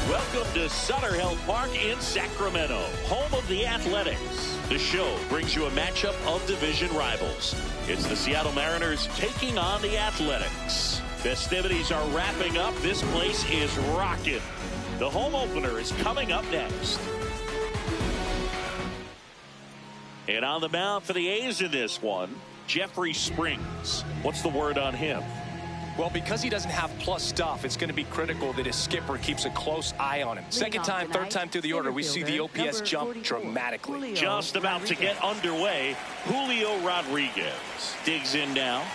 Welcome to Sutter Health Park in Sacramento, home of the Athletics. The show brings you a matchup of division rivals. It's the Seattle Mariners taking on the Athletics. Festivities are wrapping up. This place is rocking. The home opener is coming up next. And on the mound for the A's in this one, Jeffrey Springs. What's the word on him? Well, because he doesn't have plus stuff, it's going to be critical that his skipper keeps a close eye on him. Second time, third time through the order, we see the OPS jump dramatically. Just about to get underway, Julio Rodriguez digs in now.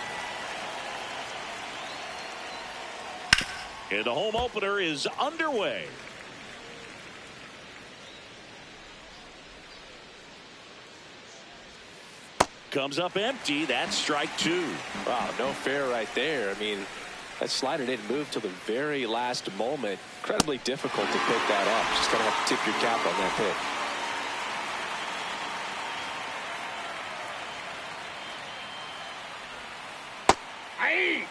And the home opener is underway. Comes up empty. That's strike two. Wow, no fair right there. I mean, That slider didn't move till the very last moment. Incredibly difficult to pick that up. Just going to have to tip your cap on that pitch. Aye.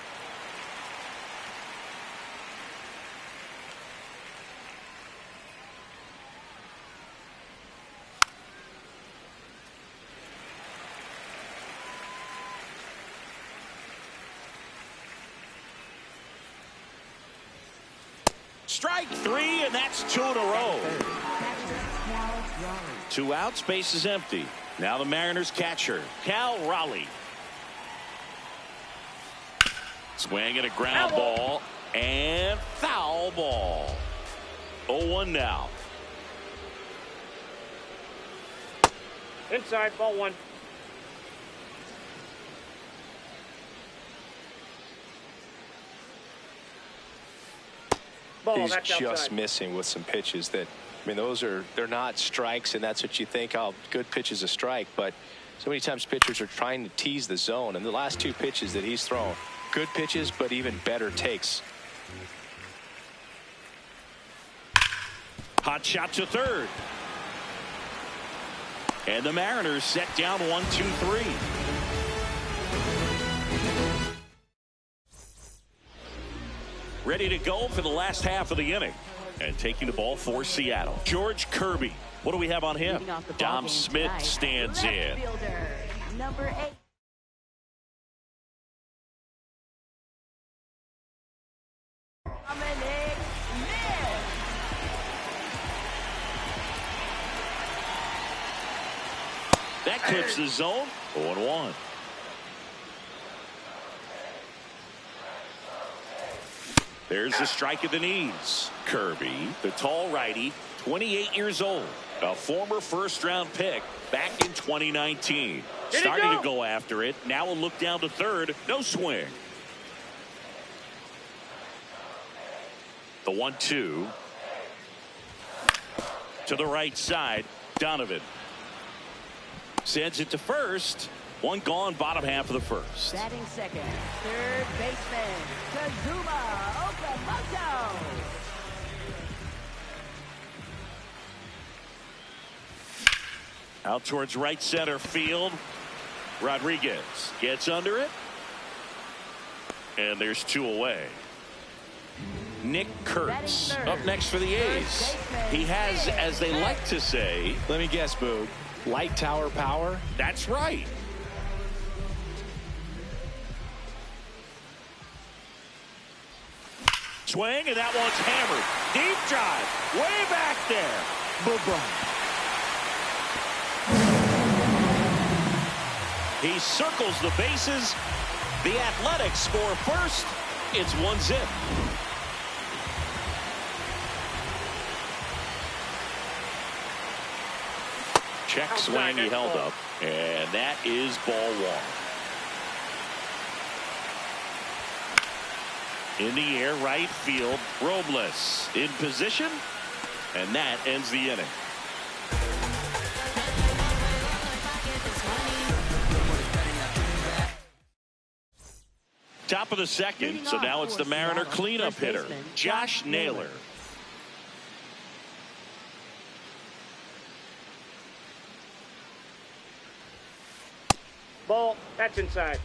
Strike three, and that's 2 in a row. 2 outs, base is empty. Now the Mariners catcher, Cal Raleigh. Swing and a ground ball, and foul ball. 0-1 now. Inside, ball 1. Ball, He's that's just outside. missing with some pitches that, I mean, they're not strikes, and that's what you think, oh, good pitch is a strike. But so many times pitchers are trying to tease the zone, and the last 2 pitches that he's thrown, good pitches, but even better takes. Hot shot to third. And the Mariners set down 1-2-3. Ready to go for the last half of the inning. And taking the ball for Seattle, George Kirby. What do we have on him? Dom Smith stands in. Fielder, number 8. That clips the zone. 0-1. There's the strike at the knees. Kirby, the tall righty, 28 years old, a former first-round pick back in 2019. Starting to go after it. Now a look down to third. No swing. The 1-2. To the right side. Donovan sends it to first. One gone, bottom half of the first. Batting second, third baseman, Kazuma Okamoto. Out towards right center field. Rodriguez gets under it. And there's 2 away. Nick Kurtz up next for the A's. He has, as they like to say, Let me guess, Boog. Light tower power? That's right. Swing, and that one's hammered. Deep drive, way back there. He circles the bases. The Athletics score first. It's 1-0. Check swing, he held up, and that is ball 1. In the air, right field, Robles in position, and that ends the inning. Top of the second, so now it's the Mariner cleanup hitter, Josh Naylor. Ball, that's inside.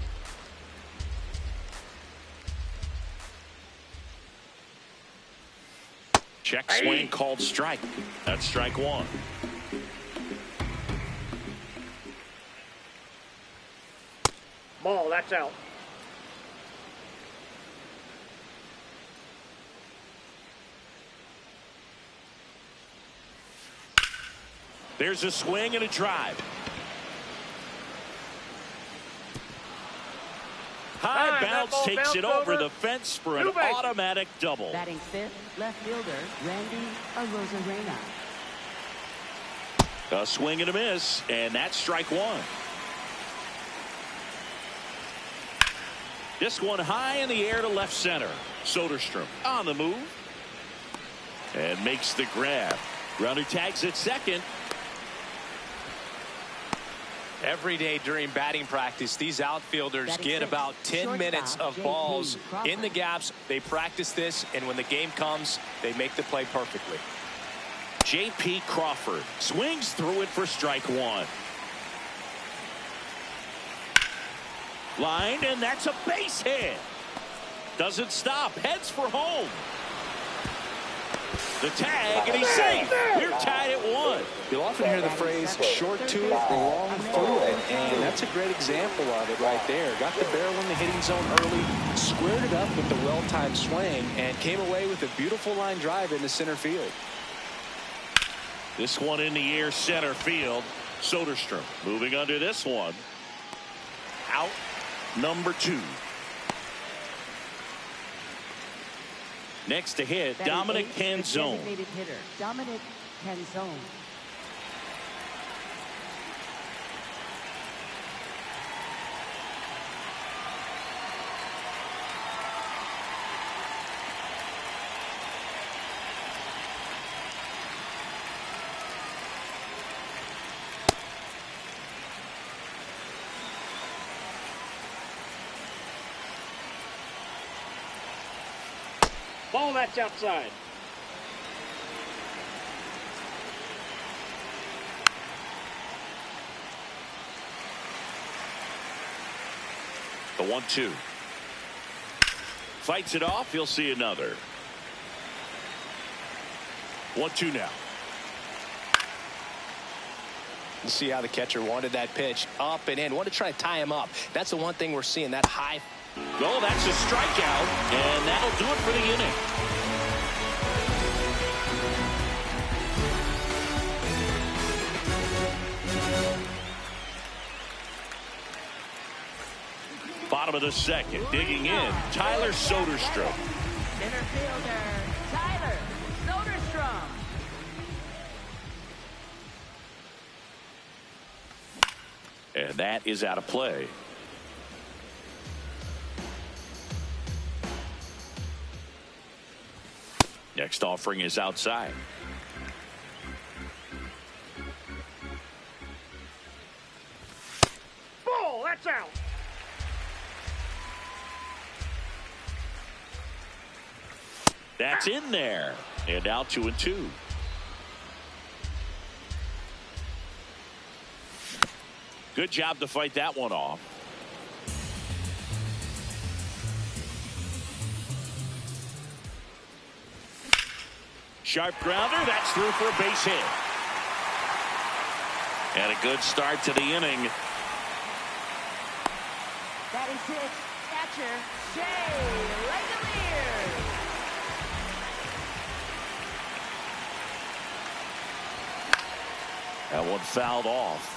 Check swing called strike. That's strike 1. Ball, that's out. There's a swing and a drive. High bounce takes it over the fence for an automatic double. Batting fifth, left fielder, Randy Arozarena. A swing and a miss, and that's strike 1. This one high in the air to left center. Soderstrom on the move and makes the grab. Runner tags at second. Every day during batting practice, these outfielders get about 10 minutes of balls in the gaps. They practice this, and when the game comes, they make the play perfectly. J.P. Crawford swings through it for strike one. Lined, and that's a base hit. Doesn't stop, heads for home. The tag, and he's safe. We're tied at one. You'll often hear the phrase short to it, long through it, and that's a great example of it right there. Got the barrel in the hitting zone early, squared it up with the well-timed swing, and came away with a beautiful line drive into center field. This one in the air, center field. Soderstrom moving under this one. Out number 2. Next to hit, Dominic Canzone. Dominic Canzone. Ball, that's outside. The 1-2. Fights it off. He'll see another. 1-2 now. You see how the catcher wanted that pitch up and in. Wanted to try to tie him up. That's the one thing we're seeing, that high. Oh, that's a strikeout, and that'll do it for the inning. Bottom of the second, digging in, Tyler Soderstrom. Center fielder, Tyler Soderstrom. And that is out of play. Next offering is outside. Ball, that's out. That's in there. And now 2-2. Good job to fight that one off. Sharp grounder, that's through for a base hit. And a good start to the inning. That is it. Catcher, Jay Langeliers. That one fouled off.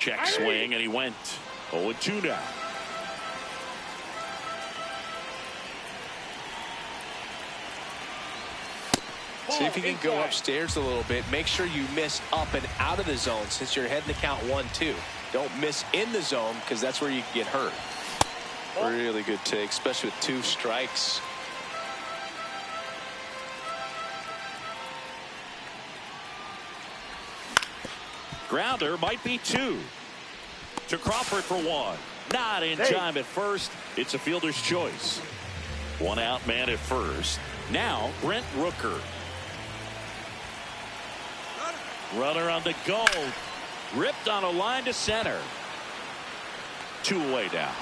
Check swing, and he went 0-2 now. See if you can go upstairs a little bit. Make sure you miss up and out of the zone since you're heading to count 1-2. Don't miss in the zone because that's where you can get hurt. Really good take, especially with 2 strikes. Grounder might be 2. To Crawford for 1. Not in time at first. It's a fielder's choice. 1 out man at first. Now Brent Rooker. Runner on the go. Ripped on a line to center. 2 away now.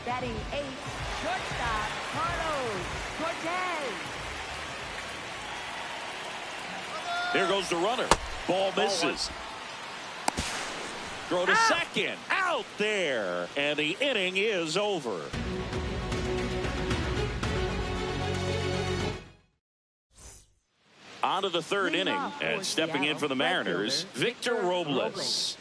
Batting 8, shortstop, Carlos Cortez. There goes the runner. Ball misses. Throw to second. Out there. And the inning is over. On to the 3rd inning. And stepping in for the Mariners, Victor Robles.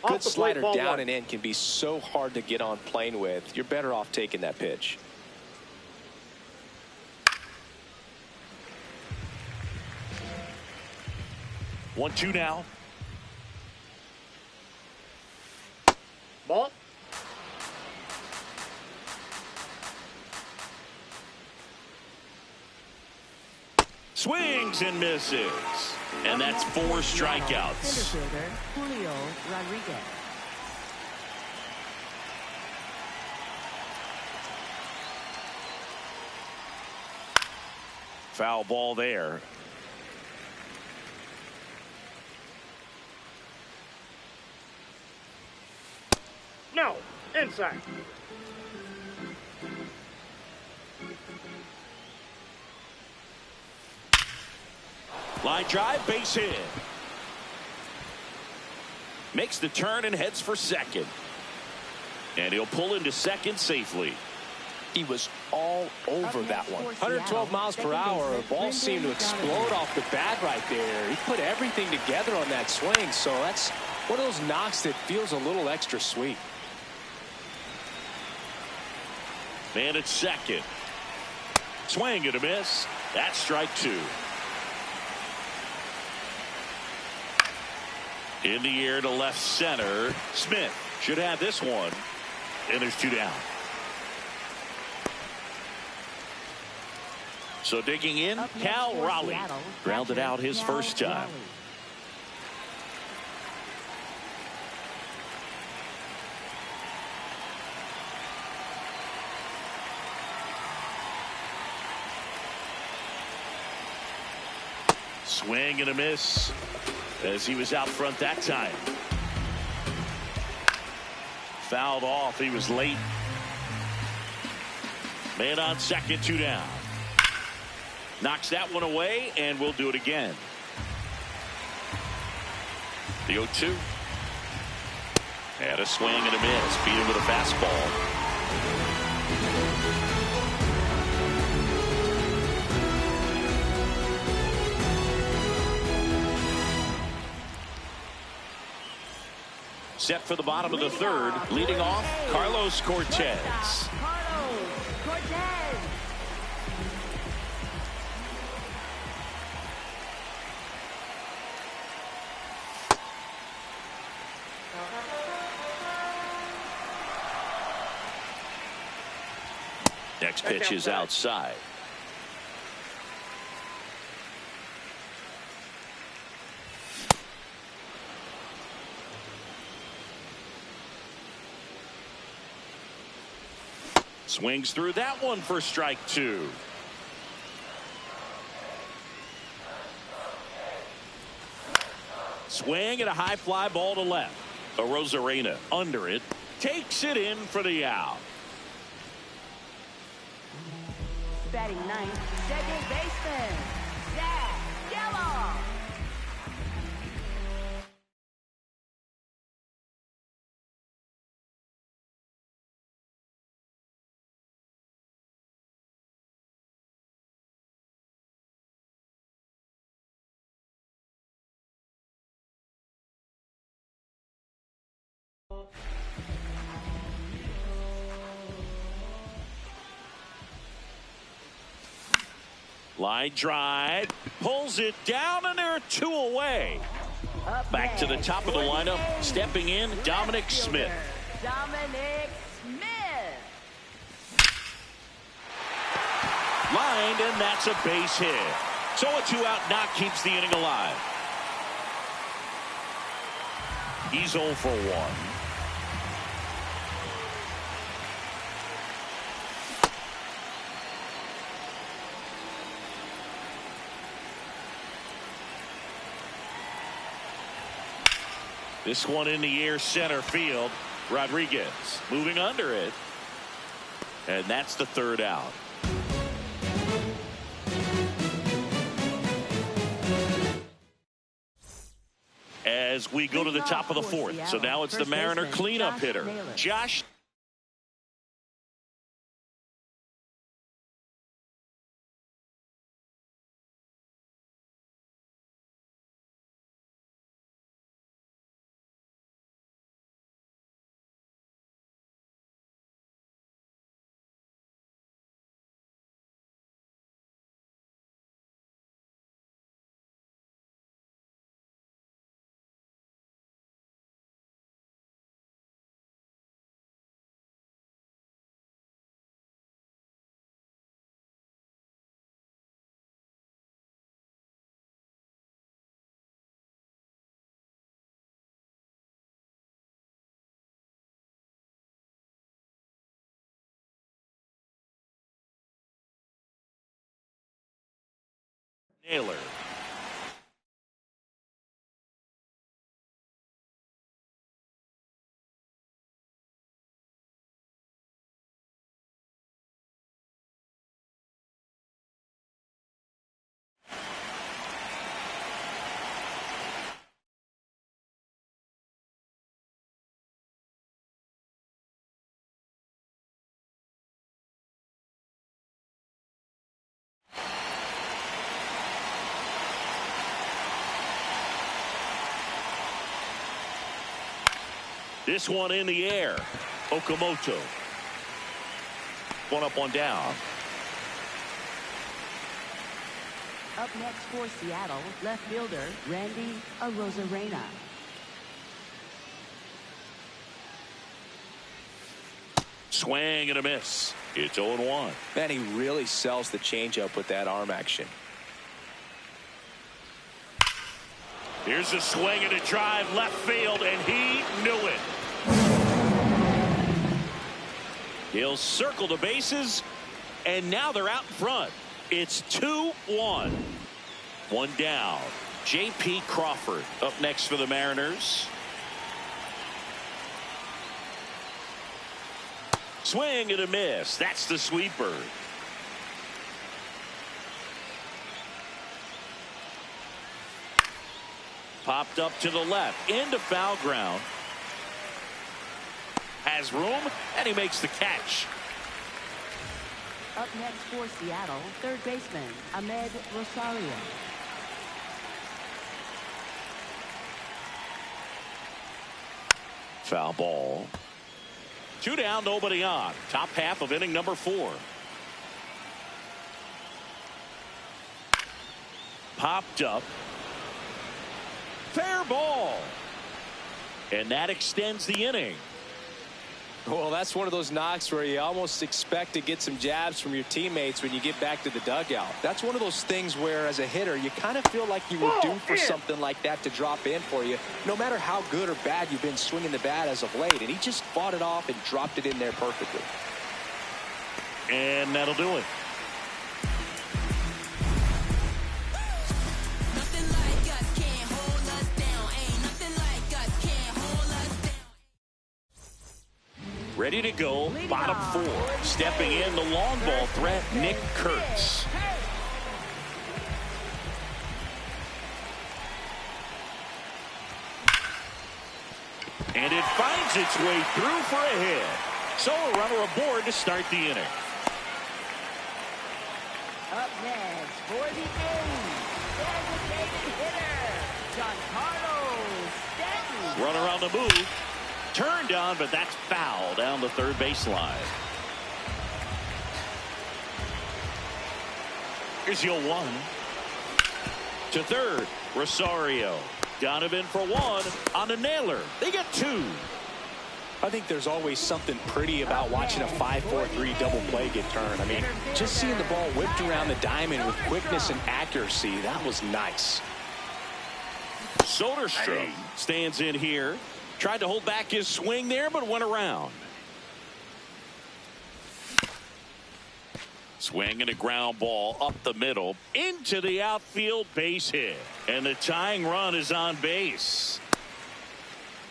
good Off the plate, slider ball down one. and in can be so hard to get on plane with. You're better off taking that pitch. One, two now. Ball. Swings and misses. And that's 4 strikeouts. Center fielder, Julio Rodriguez. Foul ball there. No. Inside. Line drive, base hit. Makes the turn and heads for second. And he'll pull into second safely. He was all over that one. 112 miles per hour. The ball seemed to explode off the bat right there. He put everything together on that swing. So that's one of those knocks that feels a little extra sweet. Man at second. Swing and a miss. That's strike 2. In the air to left center. Smith should have this one. And there's 2 down. So digging in, Cal Raleigh grounded out his first time. Swing and a miss as he was out front that time. Fouled off. He was late. Man on second, 2 down. Knocks that one away, and we'll do it again. The 0-2. And a swing and a miss. Beat him with a fastball. Set for the bottom of the third. Leading off, Carlos Cortez. Carlos Cortez. Next pitch is outside. Swings through that one for strike 2. Swing and a high fly ball to left. Arozarena under it. Takes it in for the out. Batting ninth, second baseman, Zach Geloff. Line drive, pulls it down, and there are 2 away. Back to the top of the lineup, stepping in, Dominic Smith. Dominic Smith. Lined, and that's a base hit. So a 2-out knock keeps the inning alive. He's 0 for 1. This one in the air, center field. Rodriguez moving under it. And that's the 3rd out. As we go to the top of the 4th. So now it's the Mariner cleanup hitter, Josh Naylor. This one in the air. Okamoto. One up, one down. Up next for Seattle, left fielder Randy Arozarena. Swing and a miss. It's 0-1. Man, he really sells the changeup with that arm action. Here's a swing and a drive left field, and he knew it. He'll circle the bases, and now they're out in front. It's 2-1. One down. J.P. Crawford up next for the Mariners. Swing and a miss. That's the sweeper. Popped up to the left into foul ground. Has room, and he makes the catch. Up next for Seattle, third baseman Ahmed Rosario. Foul ball. 2 down, nobody on. Top half of inning number 4. Popped up. Fair ball. And that extends the inning. Well, that's one of those knocks where you almost expect to get some jabs from your teammates when you get back to the dugout. That's one of those things where, as a hitter, you kind of feel like you were due for something like that to drop in for you, no matter how good or bad you've been swinging the bat as of late. And he just fought it off and dropped it in there perfectly. And that'll do it. Ready to go, bottom 4. Stepping in, the long ball threat, Nick Kurtz. And it finds its way through for a hit. So a runner aboard to start the inning. Up next for the A's, designated hitter Giancarlo Stanton. Runner on the move. Turned on, but that's foul down the third baseline. Here's your 1. To third, Rosario. Donovan for 1 on the Naylor. They get 2. I think there's always something pretty about watching a 5-4-3 double play get turned. I mean, just seeing the ball whipped around the diamond with quickness and accuracy, that was nice. Soderstrom stands in here. Tried to hold back his swing there, but went around. Swing and a ground ball up the middle into the outfield, base hit. And the tying run is on base.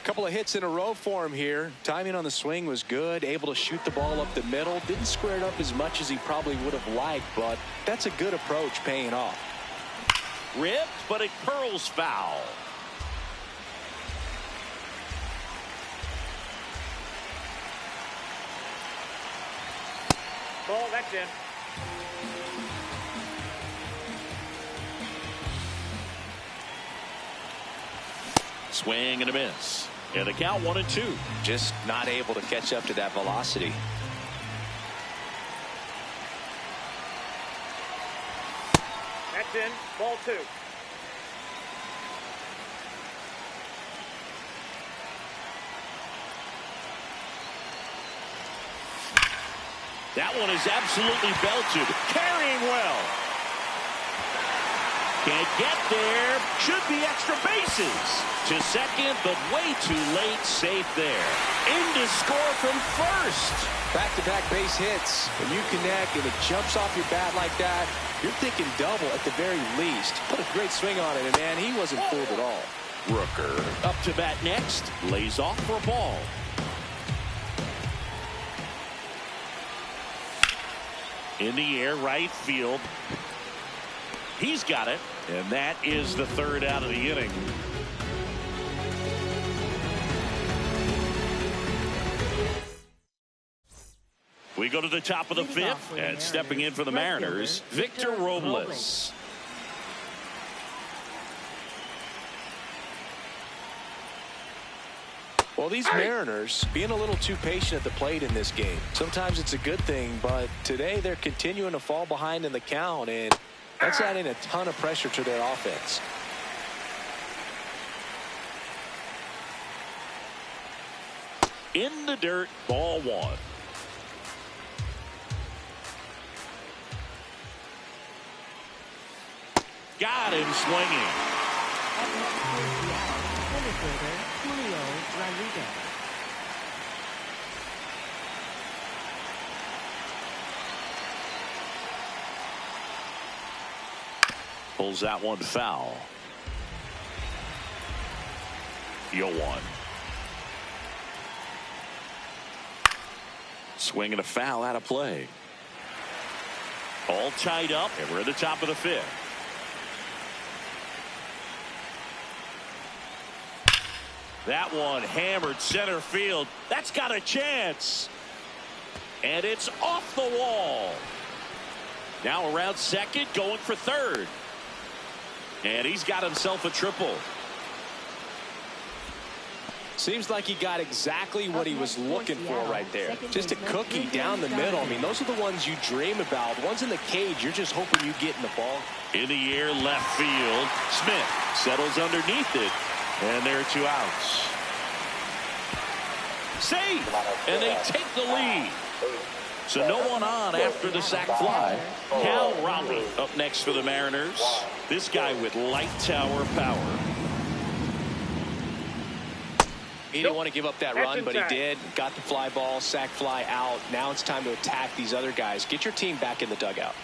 Couple of hits in a row for him here. Timing on the swing was good. Able to shoot the ball up the middle. Didn't square it up as much as he probably would have liked, but that's a good approach paying off. Ripped, but it curls foul. Ball, that's in. Swing and a miss. And the count 1-2. Just not able to catch up to that velocity. That's in. Ball 2. That one is absolutely belted. Carrying well. Can't get there. Should be extra bases. To second, but way too late. Safe there. In to score from first. Back-to-back base hits. When you connect and it jumps off your bat like that, you're thinking double at the very least. Put a great swing on it, and man, he wasn't fooled at all. Rooker up to bat next. Lays off for a ball. In the air, right field. He's got it. And that is the third out of the inning. We go to the top of the fifth, and stepping in for the Mariners, Victor Robles. Well, these Mariners being a little too patient at the plate in this game. Sometimes it's a good thing, but today they're continuing to fall behind in the count, and that's adding a ton of pressure to their offense. In the dirt, ball one. Got him swinging. Pulls that one foul. 0-1. Swinging a foul out of play. All tied up, and we're at the top of the fifth. That one hammered center field. That's got a chance. And it's off the wall. Now around second, going for third. And he's got himself a triple. Seems like he got exactly what he was looking for right there. Just a cookie down the middle. I mean, those are the ones you dream about. Ones in the cage, you're just hoping you get in the ball. In the air, left field. Smith settles underneath it. And there are 2 outs. Safe. And they take the lead. So no one on after the sac fly. Cal Raleigh up next for the Mariners. This guy with light tower power. He didn't want to give up that run, but he did. Got the fly ball, sac fly out. Now it's time to attack these other guys. Get your team back in the dugout.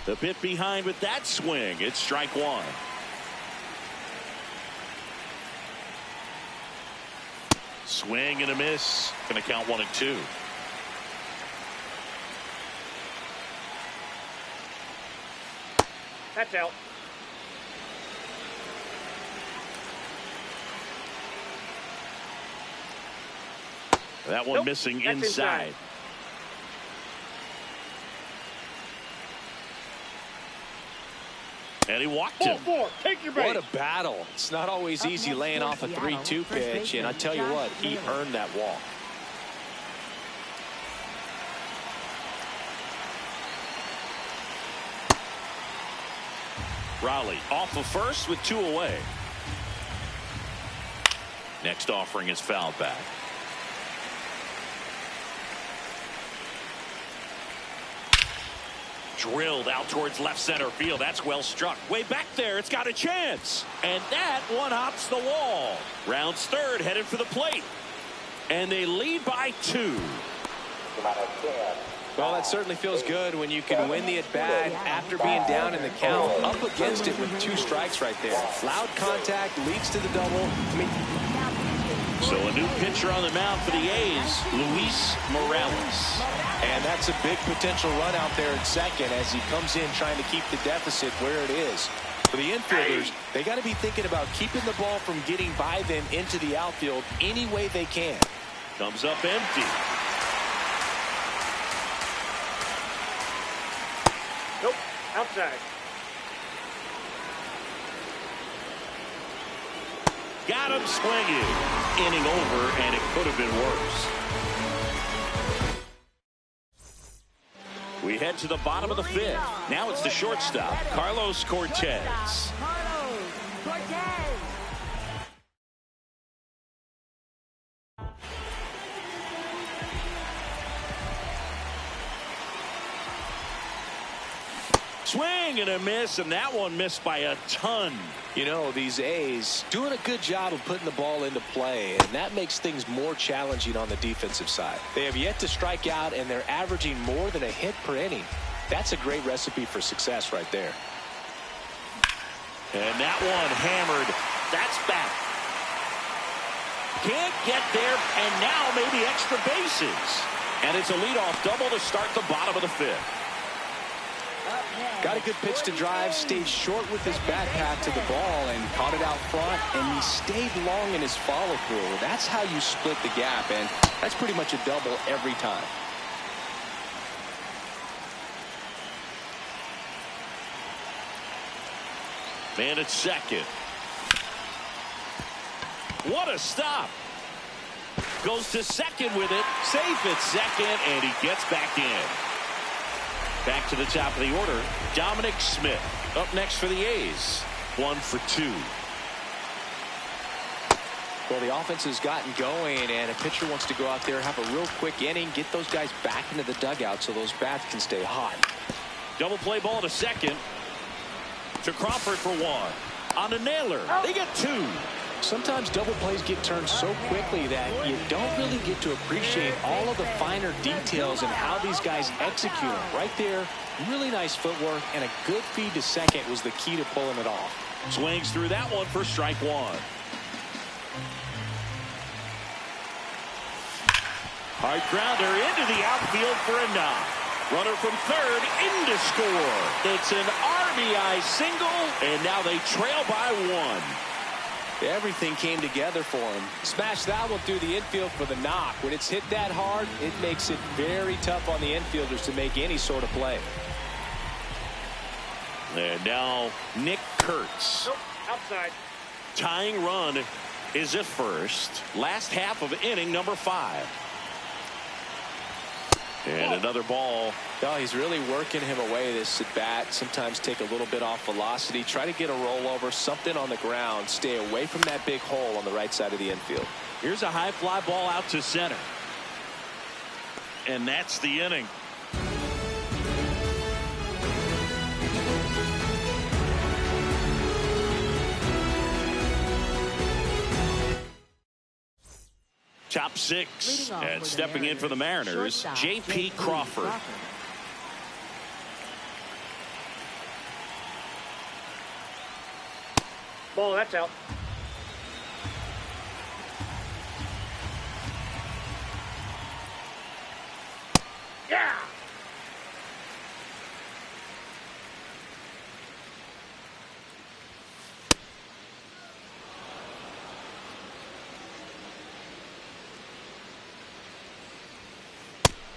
The bit behind with that swing. It's strike one. Swing and a miss. Going to count 1 and 2. That's out. That one missing inside. And he walked him. Ball 4. Take your base. What a battle. It's not always easy laying off a 3-2 pitch, and I tell you what, he earned that walk. Raleigh off of first with 2 away. Next offering is fouled back. Drilled out towards left center field. That's well struck. Way back there. It's got a chance. And that one hops the wall. Rounds third, headed for the plate. And they lead by 2. Well, that certainly feels good when you can win the at-bat after being down in the count. Up against it with 2 strikes right there. Loud contact leads to the double. So a new pitcher on the mound for the A's, Luis Morales. And that's a big potential run out there in second as he comes in trying to keep the deficit where it is. For the infielders, they got to be thinking about keeping the ball from getting by them into the outfield any way they can. Comes up empty. Nope. Outside. Got him swinging. Inning over, and it could have been worse. We head to the bottom of the fifth. Now it's the shortstop, Carlos Cortez. Swing and a miss, and that one missed by a ton. You know, these A's doing a good job of putting the ball into play, and that makes things more challenging on the defensive side. They have yet to strike out, and they're averaging more than a hit per inning. That's a great recipe for success right there. And that one hammered. That's back. Can't get there, and now maybe extra bases. And it's a leadoff double to start the bottom of the fifth. Got a good pitch to drive, stayed short with his back path to the ball and caught it out front, and he stayed long in his follow-through. That's how you split the gap, and that's pretty much a double every time. Man at second. What a stop. Goes to second with it. Safe at second, and he gets back in. Back to the top of the order, Dominic Smith up next for the A's. 1 for 2. Well, the offense has gotten going, and a pitcher wants to go out there, have a real quick inning, get those guys back into the dugout so those bats can stay hot. Double play ball to second. To Crawford for 1. On a nailer, they get 2. Sometimes double plays get turned so quickly that you don't really get to appreciate all of the finer details and how these guys execute them. Right there, really nice footwork, and a good feed to second was the key to pulling it off. Swings through that one for strike 1. Hard grounder into the outfield for a knock. Runner from third in to score. It's an RBI single, and now they trail by 1. Everything came together for him. Smashed that one through the infield for the knock. When it's hit that hard, it makes it very tough on the infielders to make any sort of play. And now Nick Kurtz. Nope, outside. Tying run is at first. Last half of inning number 5. And another ball. No, he's really working him away, this at bat. Sometimes take a little bit off velocity. Try to get a rollover, something on the ground. Stay away from that big hole on the right side of the infield. Here's a high fly ball out to center. And that's the inning. Top 6, and stepping in for the Mariners, J.P. Crawford. Ball, that's out. Yeah.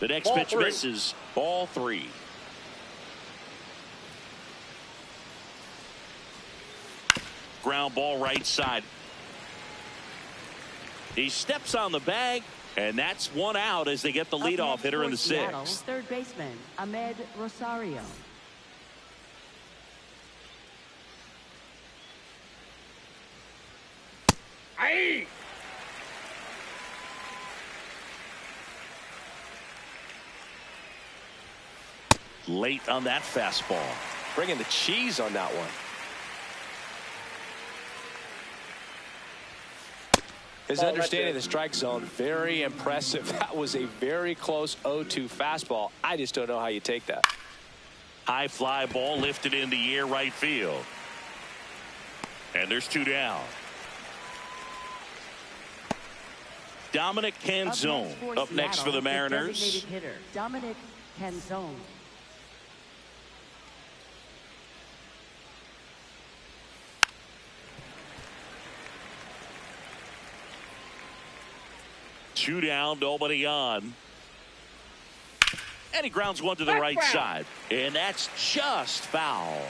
The next pitch misses. Ball 3. Ground ball right side. He steps on the bag, and that's 1 out as they get the leadoff hitter in the 6th. Third baseman Ahmed Rosario. Aye. Late on that fastball. Bringing the cheese on that one. His understanding of the strike zone, very impressive. That was a very close 0-2 fastball. I just don't know how you take that. High fly ball lifted in the air right field. And there's 2 down. Dominic Canzone up next for the Mariners. Designated hitter Dominic Canzone. Two down, nobody on. And he grounds one to the right side. And that's just foul.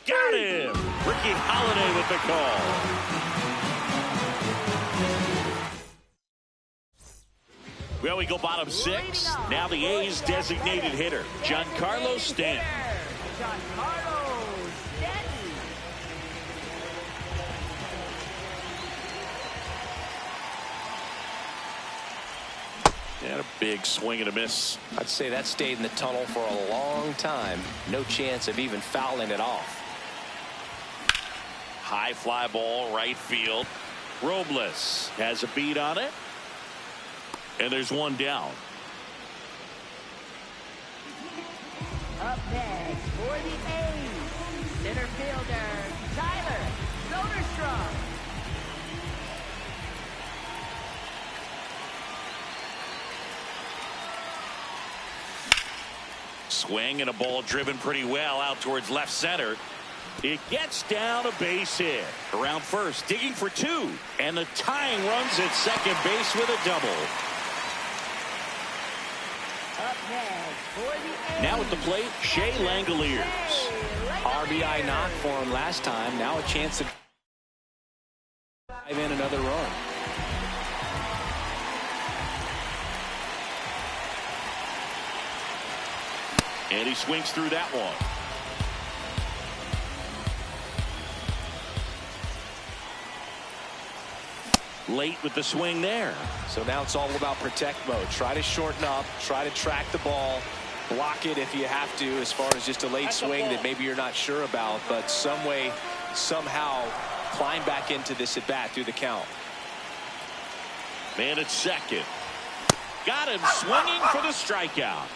Got him. Ricky Holiday with the call. Well, we go bottom 6. Now the A's designated hitter, Giancarlo Stanton. Giancarlo Stanton. And a big swing and a miss. I'd say that stayed in the tunnel for a long time. No chance of even fouling it off. High fly ball, right field. Robles has a beat on it. And there's one down. Up next for the A's, center fielder Tyler Soderstrom. Swing and a ball driven pretty well out towards left center. It gets down a base hit. Around first, digging for two. And the tying runs at second base with a double. Up next for the A's. Now at the plate, Shea Langoliers. RBI knock for him last time. Now a chance to drive in another run. And he swings through that one. Late with the swing there. So now it's all about protect mode. Try to shorten up, try to track the ball, block it if you have to, as far as just a late swing that maybe you're not sure about, but some way, somehow climb back into this at bat through the count. Man at second. Got him swinging for the strikeout.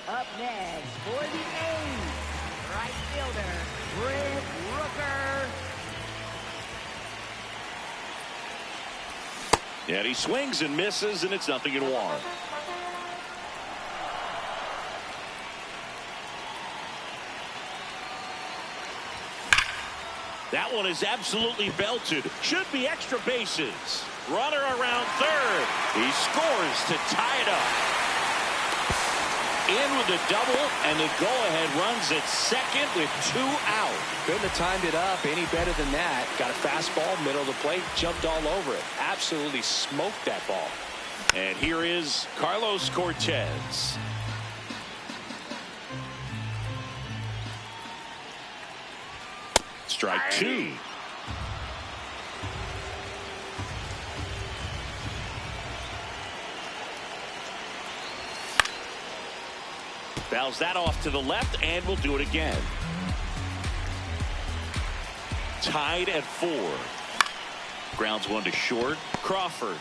Up next for the A's, right fielder Britt Rooker. And he swings and misses, and it's 0-1. That one is absolutely belted. Should be extra bases. Runner around third. He scores to tie it up. In with a double, and the go-ahead runs at second with 2 out. Couldn't have timed it up any better than that. Got a fastball, middle of the plate, jumped all over it. Absolutely smoked that ball. And here is Carlos Cortez. Strike 2. Fouls that off to the left, and we'll do it again. Tied at 4. Grounds one to short. Crawford.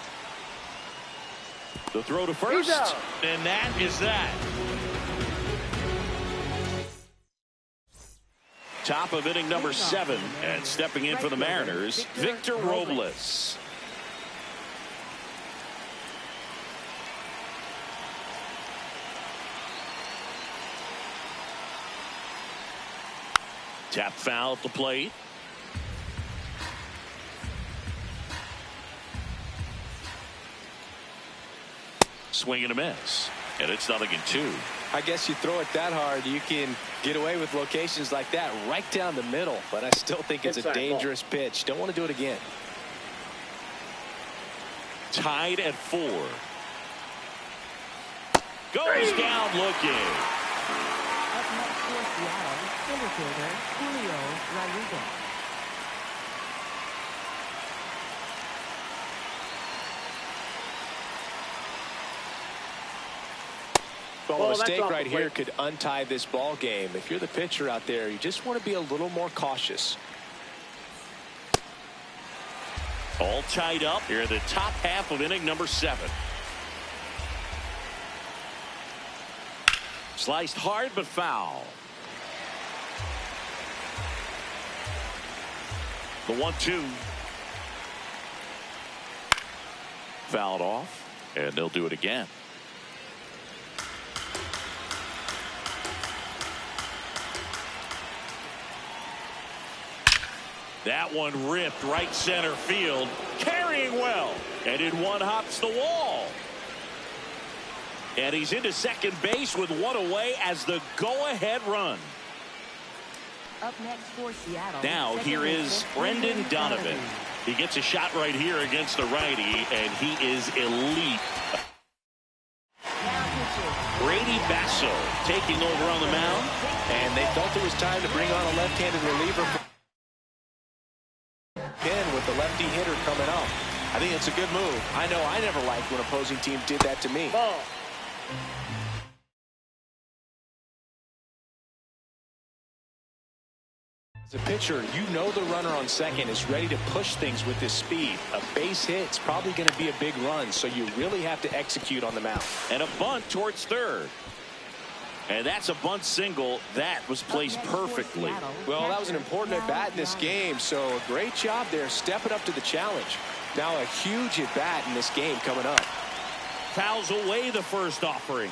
The throw to first, and that is that. Top of inning number 7, and stepping in for the Mariners, Victor Robles. Tap foul at the plate. Swing and a miss. And it's 0-2. I guess you throw it that hard, you can get away with locations like that right down the middle. But I still think it's a dangerous pitch. Don't want to do it again. Tied at 4. Goes down looking. Up next for Seattle, center fielder Julio Rodriguez. Well, a mistake right here could untie this ball game. If you're the pitcher out there, you just want to be a little more cautious. All tied up here in the top half of inning number 7. Sliced hard but foul. The 1-2. Fouled off, and they'll do it again. That one ripped right center field, carrying well, and in one hops the wall. And he's into second base with one away as the go-ahead run. Up next for Seattle. Now here is Brendan Donovan. He gets a shot right here against the righty, and he is elite. Brady Basso taking over on the mound, and they felt it was time to bring on a left-handed reliever. Again with the lefty hitter coming up. I think it's a good move. I know I never liked when opposing teams did that to me. Ball. As a pitcher, you know the runner on second is ready to push things with this speed. A base hit's probably going to be a big run, so you really have to execute on the mound. And a bunt towards third. And that's a bunt single. That was placed perfectly. Well, that was an important at-bat in this game, so a great job there stepping up to the challenge. Now a huge at-bat in this game coming up. Fouls away the first offering.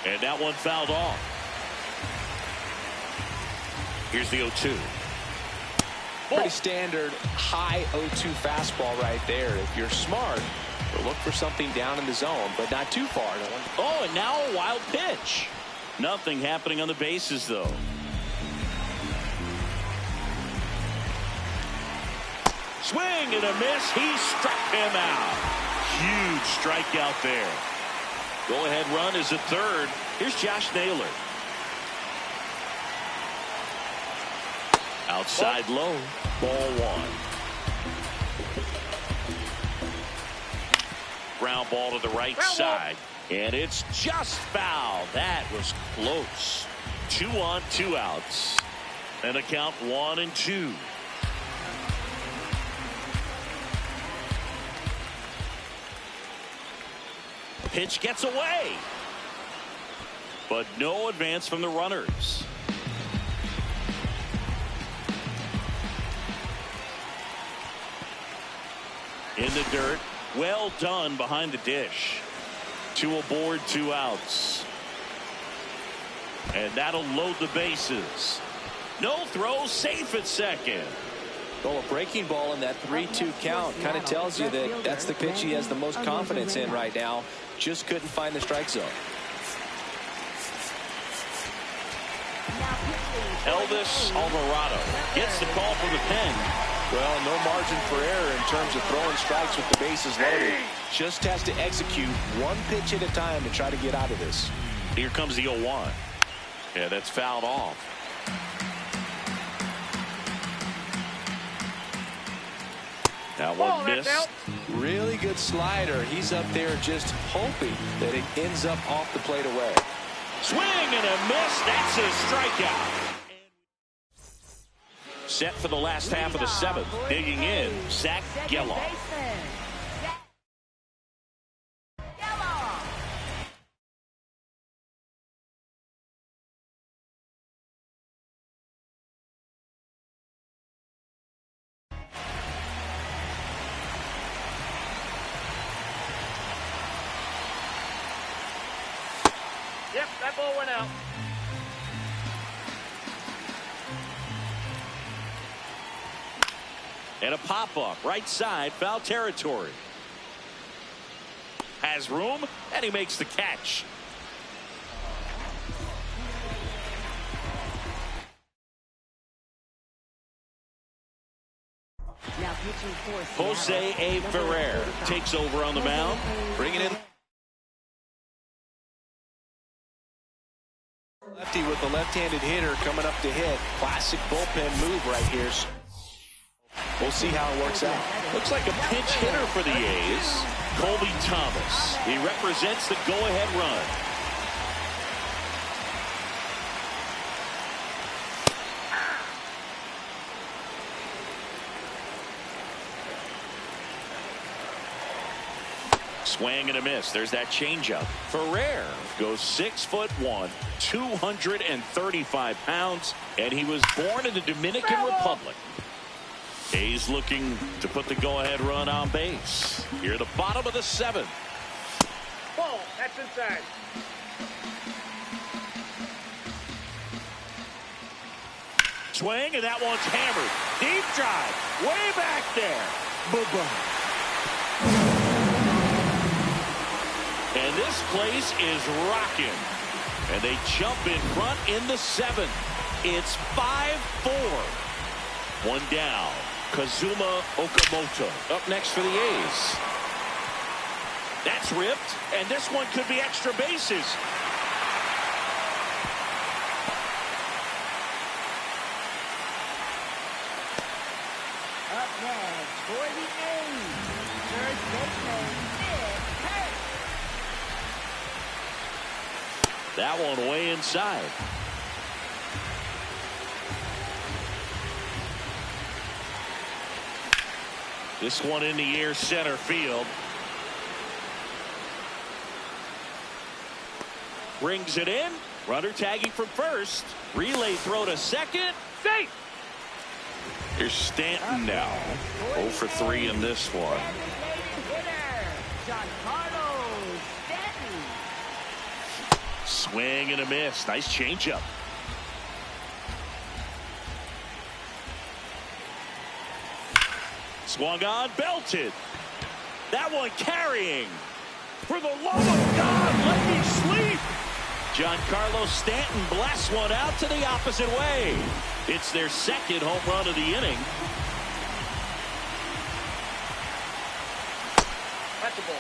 And that one fouled off. Here's the 0-2. Pretty standard high 0-2 fastball right there. If you're smart, you'll look for something down in the zone, but not too far. Oh, and now a wild pitch. Nothing happening on the bases, though. Swing and a miss. He struck him out. Huge strikeout there. Go-ahead run is at third. Here's Josh Naylor. Outside low. Ball one. Ground ball to the right side. And it's just foul. That was close. 2 on, 2 outs. And a count 1-2. Pitch gets away. But no advance from the runners. In the dirt. Well done behind the dish. 2 aboard, 2 outs. And that'll load the bases. No throw, safe at second. Well, a breaking ball in that 3-2 count kind of tells you that that's the pitch he has the most confidence in right now. Just couldn't find the strike zone. Elvis Alvarado gets the call from the pen. Well, no margin for error in terms of throwing strikes with the bases loaded. Just has to execute one pitch at a time to try to get out of this. Here comes the 0-1. Yeah, that's fouled off. That one missed. Really good slider. He's up there just hoping that it ends up off the plate away. Swing and a miss. That's a strikeout. Set for the last half of the 7th. Digging in, Zach Geloff. Yep, that ball went out. And a pop-up, right side, foul territory. Has room, and he makes the catch. Jose A. Ferrer takes over on the mound, bringing in. Lefty with the left-handed hitter coming up to hit. Classic bullpen move right here. We'll see how it works out. Looks like a pinch hitter for the A's. Colby Thomas. He represents the go-ahead run. Swing and a miss. There's that changeup. Ferrer goes 6'1", 235 pounds, and he was born in the Dominican Republic. A's looking to put the go-ahead run on base. Here at the bottom of the 7th. Ball, that's inside. Swing, and that one's hammered. Deep drive, way back there. Bye-bye. And this place is rocking. And they jump in front in the 7th. It's 5-4. One down. Kazuma Okamoto up next for the A's. That's ripped, and this one could be extra bases. next for the A's, third baseman, Nick Hayes. That one way inside. This one in the air, center field. Brings it in. Runner tagging from first. Relay throw to second. Safe. Here's Stanton now. 0 for 3 in this one. Swing and a miss. Nice changeup. Swung on, belted. That one carrying. For the love of God, let me sleep. Giancarlo Stanton blasts one out to the opposite way. It's their second home run of the inning. That's a ball.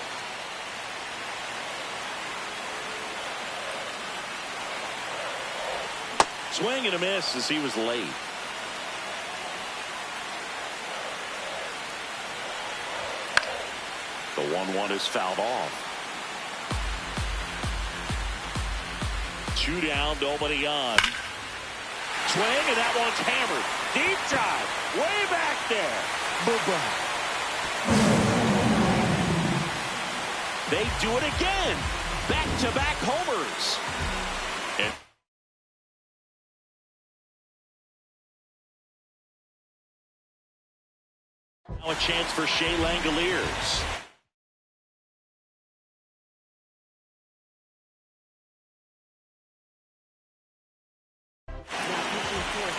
Swing and a miss as he was late. The 1-1 is fouled off. 2 down, nobody on. Swing, and that one's hammered. Deep drive, way back there. They do it again. Back-to-back homers. And now a chance for Shea Langoliers.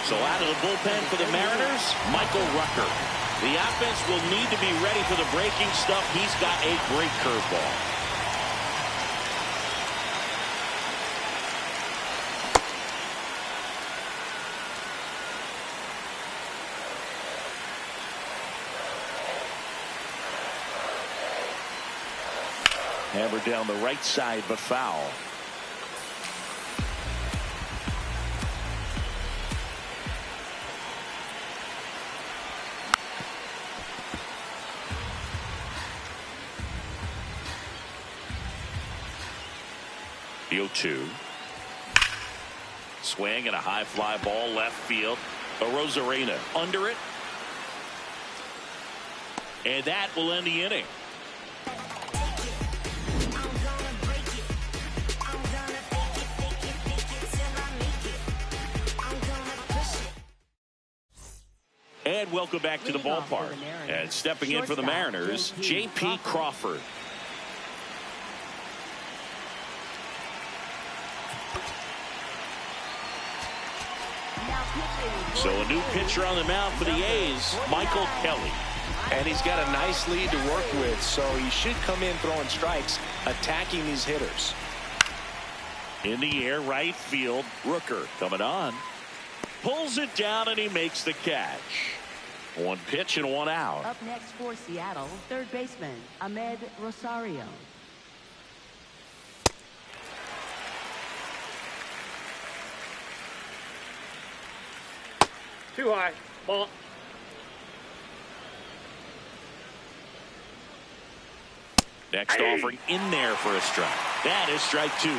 So out of the bullpen for the Mariners, Michael Rucker. The offense will need to be ready for the breaking stuff. He's got a great curveball. Hammered down the right side, but foul. The 0-2. Swing and a high fly ball left field. Arozarena under it. And that will end the inning. And welcome back to the ballpark. And stepping in for the Mariners, J.P. Crawford. So a new pitcher on the mound for the A's, Michael Kelly. And he's got a nice lead to work with, so he should come in throwing strikes, attacking these hitters. In the air, right field, Rooker coming on. Pulls it down and he makes the catch. 1 pitch and 1 out. Up next for Seattle, third baseman, Ahmed Rosario. Too high. Ball. Next offering in there for a strike. That is strike 2.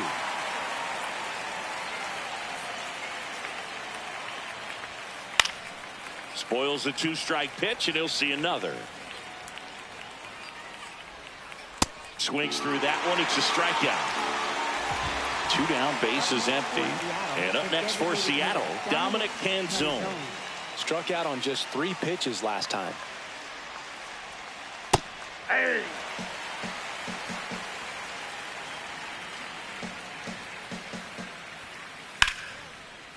Spoils the 2-strike pitch, and he'll see another. Swings through that one. It's a strikeout. 2 down, base is empty. And up next for Seattle, Dominic Canzone. Struck out on just 3 pitches last time. Hey.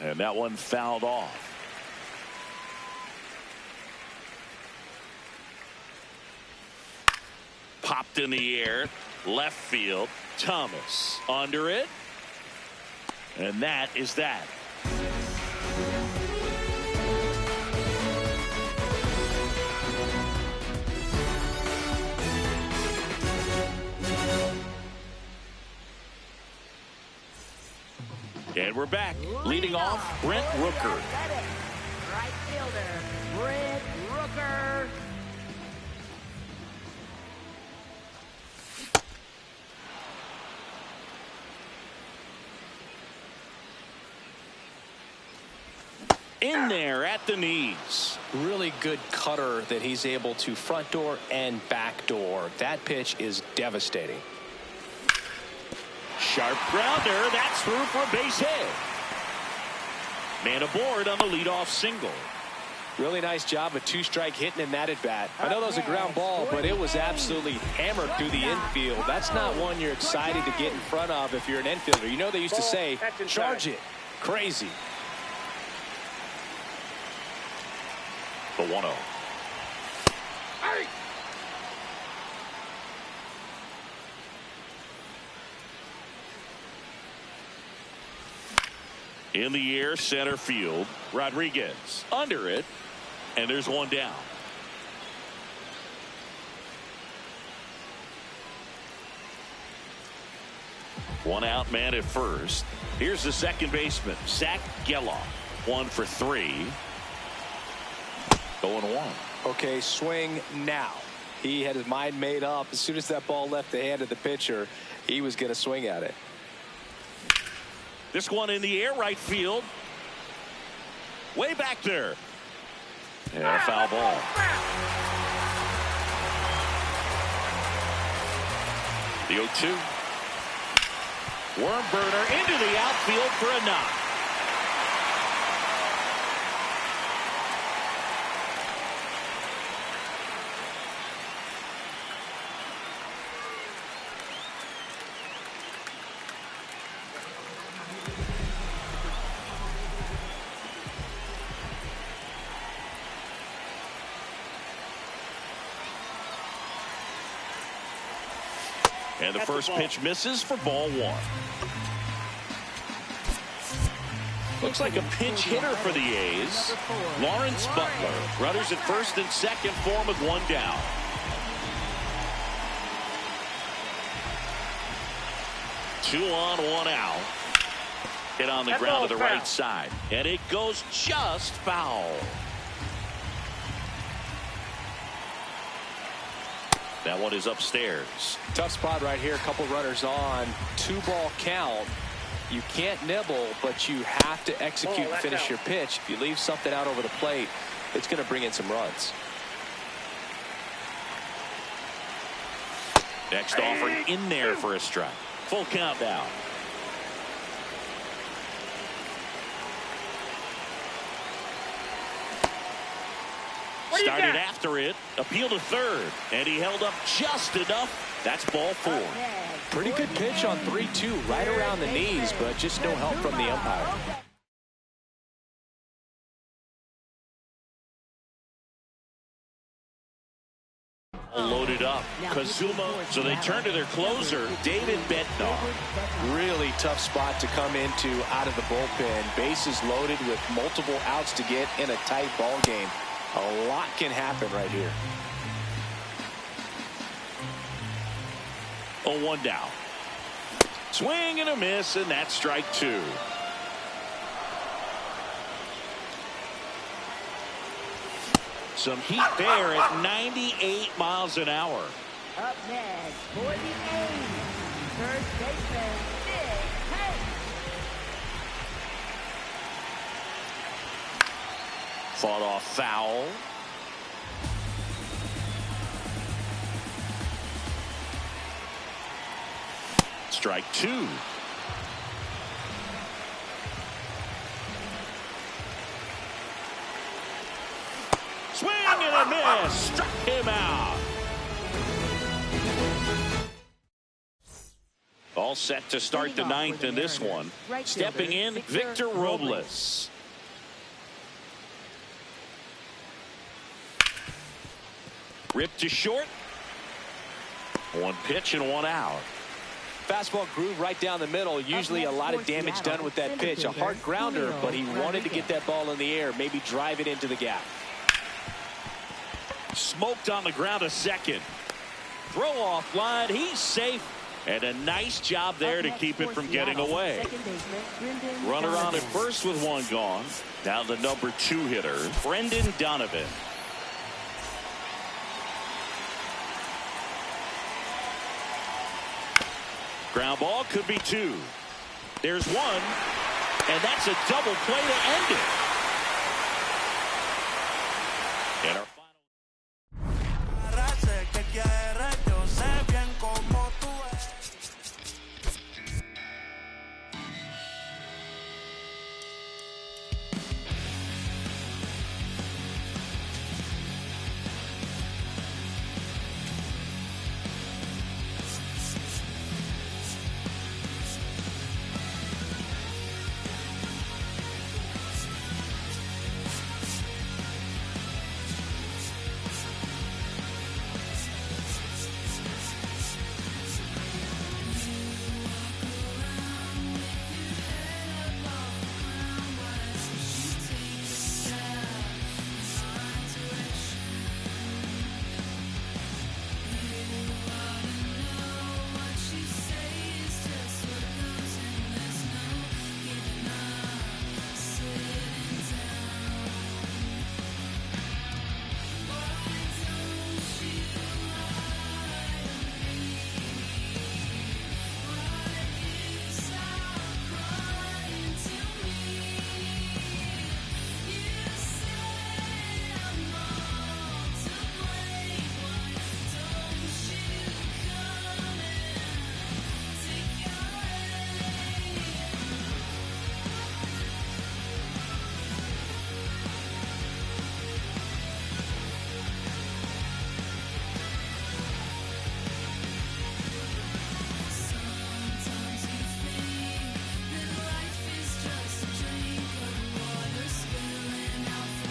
And that one fouled off. Popped in the air, left field. Thomas under it. And that is that. And we're back. Leading off, Brent Rooker. Right fielder, Brent Rooker. in there at the knees. Really good cutter that he's able to front door and back door. That pitch is devastating. Sharp grounder. That's through for a base hit. Man aboard on the leadoff single. Really nice job of two-strike hitting in that at bat. I know that was a ground ball, but it was absolutely hammered through the infield. That's not one you're excited to get in front of if you're an infielder. You know they used to say, charge it. Crazy. The 1-0. In the air, center field. Rodriguez under it, and there's one down. One out, man at first. Here's the second baseman, Zach Geloff. 1 for 3. 0-1. Okay, swing now. He had his mind made up. As soon as that ball left the hand of the pitcher, he was going to swing at it. This one in the air, right field. Way back there. And a foul ball. The 0-2. Worm burner into the outfield for a knock. And the first pitch misses for ball 1. Looks like a pinch hitter for the A's. Lawrence Butler. Runners at first and second for him with 1 down. Two on, 1 out. Hit on the ground to the right side. And it goes just foul. That one is upstairs. Tough spot right here. A couple runners on. 2-ball count. You can't nibble, but you have to execute and finish your pitch. If you leave something out over the plate, it's going to bring in some runs. Next offering in there for a strike. Full count now. Started after it, appeal to third, and he held up just enough. That's ball 4. Pretty good pitch on 3-2, right around the knees, but just no help from the umpire. Loaded up, Kazuma, so they turn to their closer, David Bednar. Really tough spot to come into out of the bullpen. Bases loaded with multiple outs to get in a tight ball game. A lot can happen right here. 0-1 down. Swing and a miss, and that's strike 2. Some heat there at 98 miles an hour. Up next for the A's, first baseman, Big Hank. Fought off foul. Strike 2. Swing and a miss. Struck him out. All set to start the 9th in this one. Stepping in, Victor Robles. Ripped to short. 1 pitch and 1 out. Fastball groove right down the middle. Usually a lot of damage done with that pitch. A hard grounder, but he wanted to get that ball in the air, maybe drive it into the gap. Smoked on the ground a second. Throw off line. He's safe. And a nice job there to keep it from getting away. Runner on at first with 1 gone. Now the number 2 hitter, Brendan Donovan. Ground ball could be 2. There's 1. And that's a double play to end it. And our